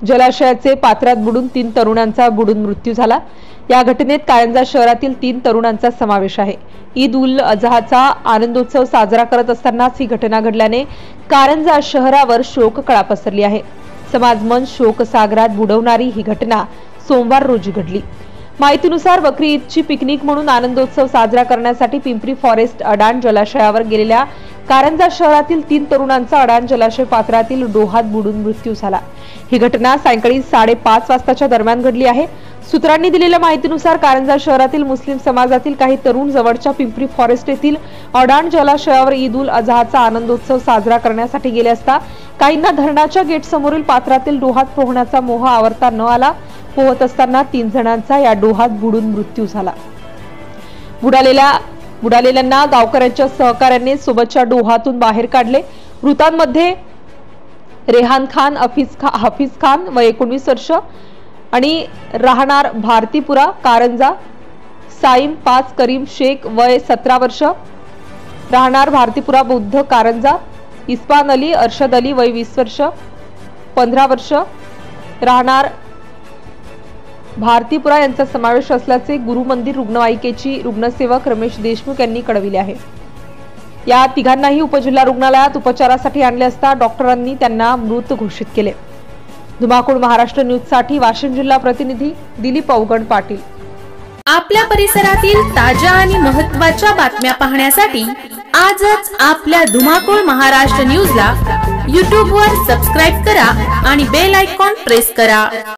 जलाशयाचे पात्रात बुडून 3 तरुणांचा बुडून मृत्यू झाला। या घटनेत कारंजा शहरातील 3 तरुणांचा समावेश आहे। ईद उल अजहाचा आनंदोत्सव साजरा करत असतानाच ही घटना घडल्याने कारंजा शहरावर शोककळा पसरली आहे। समाजमन शोकसागरात बुडवणारी ही घटना सोमवार रोजी घडली। माहितीनुसार बकरी ईदची पिकनिक म्हणून आनंदोत्सव साजरा करण्यासाठी पिंपरी फॉरेस्ट अडाण जलाशयावर गेलेल्या कारंजा शहरातील 3 तरुणांचा अडाण जलाशय पात्रातील डोहात बुडून मृत्यू झाला। ही घटना सायंकाळी 5:30 वाजताच्या दरम्यान घडली आहे। सूत्रांनी दिलेल्या माहितीनुसार कारंजा शहरातील मुस्लिम समाजातील काही तरुण जवळच्या पिंपरी फॉरेस्ट येथील अडाण जलाशयावर ईद उल अजहाचा आनंदोत्सव साजरा करण्यासाठी गेले असता काहींना धरणाच्या गेट समोरील पात्रातील डोहात पोहण्याचा मोह आवरता न आला। पोहत असताना 3 जणांचा या डोहात बुडून मृत्यू झाला। बुडालेल्यांना गावकऱ्यांच्या सहकार्याने सोबतच्या डोहातून बाहेर काढले। मृतांमध्ये रेहान खान, हफीज खान वय 19 वर्ष आणि राहणार भारतीपुरा कारंजा, साईम 5 करीम शेख वय 17 वर्ष राहणार भारतीपुरा बुद्ध कारंजा, इस्पान अली अरशद अली वय 20 वर्ष 15 वर्ष राहणार भारतीपुरा यांचा समावेश असल्याचे गुरु मंदिर रुग्णवाहिकेची रुग्णसेवक रमेश देशमुख यांनी कळविले आहे। या तिघांनाही उपजिल्हा रुग्णालयात उपचारासाठी आणले असता डॉक्टरांनी त्यांना मृत घोषित केले। धुमाकूळ महाराष्ट्र न्यूज साठी वाशिम जिल्हा प्रतिनिधी दिलीप अवगड पाटील। आपल्या परिसरातील ताज्या आणि महत्त्वाच्या बातम्या पाहण्यासाठी आजच आपल्या धुमाकूळ महाराष्ट्र न्यूजला YouTube वर सबस्क्राइब करा आणि बेल आयकॉन प्रेस करा।